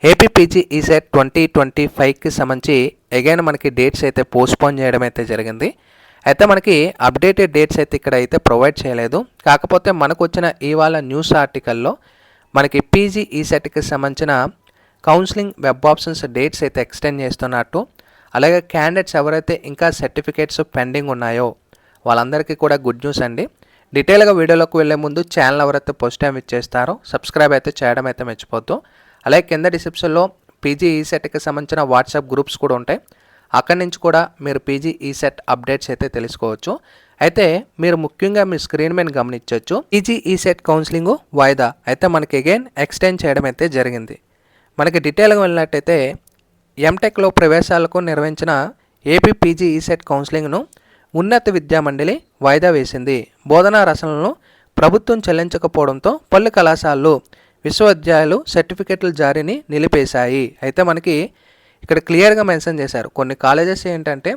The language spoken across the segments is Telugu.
ఏపీ పీజీ ఈసెట్ 2025కి సంబంధించి అగైన్ మనకి డేట్స్ అయితే పోస్ట్పోన్ చేయడం అయితే జరిగింది. అయితే మనకి అప్డేటెడ్ డేట్స్ అయితే ఇక్కడ అయితే ప్రొవైడ్ చేయలేదు. కాకపోతే మనకు వచ్చిన ఇవాళ న్యూస్ ఆర్టికల్లో మనకి పీజీ ఈసెట్కి సంబంధించిన కౌన్సిలింగ్ వెబ్ ఆప్షన్స్ డేట్స్ అయితే ఎక్స్టెండ్ చేస్తున్నట్టు, అలాగే క్యాండిడేట్స్ ఎవరైతే ఇంకా సర్టిఫికేట్స్ పెండింగ్ ఉన్నాయో వాళ్ళందరికీ కూడా గుడ్ న్యూస్ అండి. డీటెయిల్గా వీడియోలోకి వెళ్ళే ముందు ఛానల్ ఎవరైతే ఫస్ట్ టైం ఇచ్చేస్తారో సబ్స్క్రైబ్ అయితే చేయడం అయితే మర్చిపోద్దు. అలాగే కింద డిస్క్రిప్షన్లో పీజీ ఈసెట్కి సంబంధించిన వాట్సాప్ గ్రూప్స్ కూడా ఉంటాయి. అక్కడి నుంచి కూడా మీరు పీజీ ఈసెట్ అప్డేట్స్ అయితే తెలుసుకోవచ్చు. అయితే మీరు ముఖ్యంగా మీ స్క్రీన్ మీద గమనించవచ్చు, పీజీ ఈసెట్ కౌన్సిలింగ్ వాయిదా అయితే మనకి అగైన్ ఎక్స్టెండ్ చేయడం అయితే జరిగింది. మనకి డీటెయిల్గా వెళ్ళినట్టయితే ఎంటెక్లో ప్రవేశాలకు నిర్వహించిన ఏపీ పీజీ ఈసెట్ కౌన్సిలింగ్ను ఉన్నత విద్యామండలి వాయిదా వేసింది. బోధనా రచనలను ప్రభుత్వం చెల్లించకపోవడంతో పలు కళాశాలలు విశ్వవిద్యాలయాలు సర్టిఫికెట్ల జారీని నిలిపేశాయి. అయితే మనకి ఇక్కడ క్లియర్గా మెన్షన్ చేశారు, కొన్ని కాలేజెస్ ఏంటంటే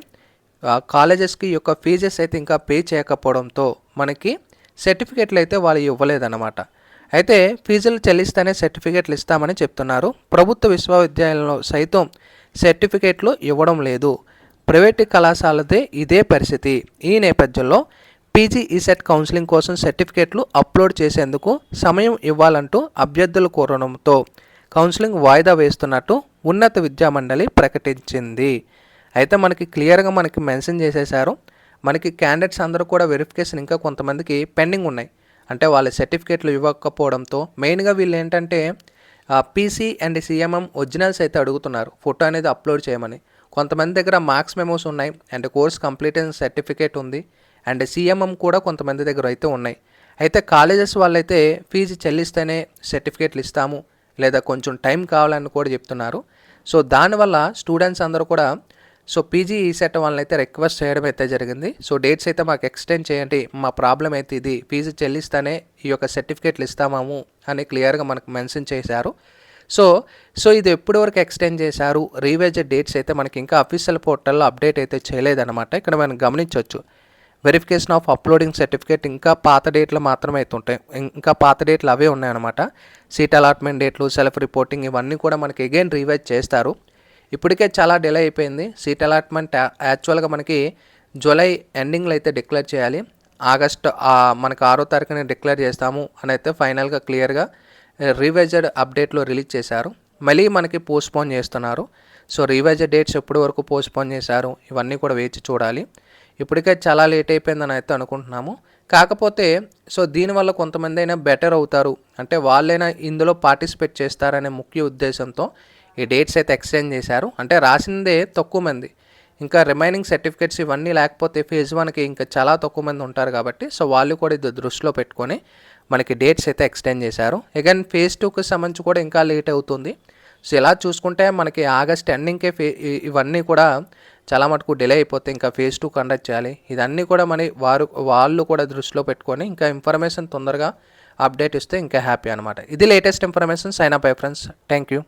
కాలేజెస్కి యొక్క ఫీజెస్ అయితే ఇంకా పే చేయకపోవడంతో మనకి సర్టిఫికెట్లు అయితే వాళ్ళు ఇవ్వలేదన్నమాట. అయితే ఫీజులు చెల్లిస్తేనే సర్టిఫికెట్లు ఇస్తామని చెప్తున్నారు. ప్రభుత్వ విశ్వవిద్యాలయంలో సైతం సర్టిఫికెట్లు ఇవ్వడం లేదు. ప్రైవేటు కళాశాలదే ఇదే పరిస్థితి. ఈ నేపథ్యంలో పీజీ ఈసెట్ కౌన్సిలింగ్ కోసం సర్టిఫికేట్లు అప్లోడ్ చేసేందుకు సమయం ఇవ్వాలంటూ అభ్యర్థులు కోరడంతో కౌన్సిలింగ్ వాయిదా వేస్తున్నట్టు ఉన్నత విద్యామండలి ప్రకటించింది. అయితే మనకి క్లియర్గా మనకి మెన్షన్ చేసేశారు, మనకి క్యాండిడేట్స్ అందరూ కూడా వెరిఫికేషన్ ఇంకా కొంతమందికి పెండింగ్ ఉన్నాయి. అంటే వాళ్ళ సర్టిఫికేట్లు ఇవ్వకపోవడంతో మెయిన్గా వీళ్ళు ఏంటంటే పీసీ అండ్ సిఎంఎం ఒరిజినల్స్ అయితే అడుగుతున్నారు, ఫోటో అనేది అప్లోడ్ చేయమని. కొంతమంది దగ్గర మార్క్స్ మెమోస్ ఉన్నాయి అండ్ కోర్స్ కంప్లీటెన్స్ సర్టిఫికేట్ ఉంది అండ్ సిఎంఎం కూడా కొంతమంది దగ్గర అయితే ఉన్నాయి. అయితే కాలేజెస్ వాళ్ళైతే ఫీజు చెల్లిస్తేనే సర్టిఫికేట్లు ఇస్తాము లేదా కొంచెం టైం కావాలని కూడా చెప్తున్నారు. సో దానివల్ల స్టూడెంట్స్ అందరూ కూడా పీజీ ఈసెట్ వాళ్ళని అయితే రిక్వెస్ట్ చేయడం అయితే జరిగింది. సో డేట్స్ అయితే మాకు ఎక్స్టెండ్ చేయండి, మా ప్రాబ్లం అయితే ఇది, ఫీజు చెల్లిస్తేనే ఈ యొక్క సర్టిఫికేట్లు ఇస్తాము అని క్లియర్గా మనకు మెన్షన్ చేశారు. సో ఇది ఎప్పటి వరకు ఎక్స్టెండ్ చేశారు, రీవైజ్డ్ డేట్స్ అయితే మనకి ఇంకా అఫీషియల్ పోర్టల్లో అప్డేట్ అయితే చేయలేదన్నమాట. ఇక్కడ మనం గమనించవచ్చు, వెరిఫికేషన్ ఆఫ్ అప్లోడింగ్ సర్టిఫికేట్ ఇంకా పాత డేట్లు మాత్రమే అయితే ఉంటాయి, ఇంకా పాత డేట్లు అవే ఉన్నాయన్నమాట. సీట్ అలాట్మెంట్ డేట్లు, సెల్ఫ్ రిపోర్టింగ్ ఇవన్నీ కూడా మనకి అగైన్ రీవైజ్ చేస్తారు. ఇప్పటికే చాలా డిలే అయిపోయింది. సీట్ అలాట్మెంట్ యాక్చువల్గా మనకి జూలై ఎండింగ్లో అయితే డిక్లేర్ చేయాలి, ఆగస్ట్ మనకి 6వ తారీఖున డిక్లేర్ చేస్తాము అని అయితే ఫైనల్గా క్లియర్గా రివైజ్డ్ అప్డేట్లో రిలీజ్ చేశారు. మళ్ళీ మనకి పోస్ట్పోన్ చేస్తున్నారు. సో రివైజ్డ్ డేట్స్ ఎప్పటి వరకు పోస్ట్పోన్ చేశారు ఇవన్నీ కూడా వేచి చూడాలి. ఇప్పటికే చాలా లేట్ అయిపోయిందని అయితే అనుకుంటున్నాము. కాకపోతే దీనివల్ల కొంతమంది అయినా బెటర్ అవుతారు, అంటే వాళ్ళైనా ఇందులో పార్టిసిపేట్ చేస్తారనే ముఖ్య ఉద్దేశంతో ఈ డేట్స్ అయితే ఎక్స్టెండ్ చేశారు. అంటే రాసిందే తక్కువ మంది, ఇంకా రిమైనింగ్ సర్టిఫికేట్స్ ఇవన్నీ లేకపోతే ఫేజ్ 1కి ఇంకా చాలా తక్కువ మంది ఉంటారు కాబట్టి వాళ్ళు కూడా ఇది దృష్టిలో పెట్టుకొని మనకి డేట్స్ అయితే ఎక్స్టెండ్ చేశారు. అగైన్ ఫేజ్ 2కి సంబంధించి కూడా ఇంకా లేట్ అవుతుంది. ఇలా చూసుకుంటే మనకి ఆగస్ట్ ఎండింగ్కే ఇవన్నీ కూడా చాలా మటుకు డిలే అయిపోతే ఇంకా ఫేజ్ 2 కండక్ట్ చేయాలి. ఇదన్నీ కూడా వాళ్ళు కూడా దృష్టిలో పెట్టుకొని ఇంకా ఇన్ఫర్మేషన్ తొందరగా అప్డేట్ ఇస్తే ఇంకా హ్యాపీ అనమాట. ఇది latest information. Sign up friends. Thank you.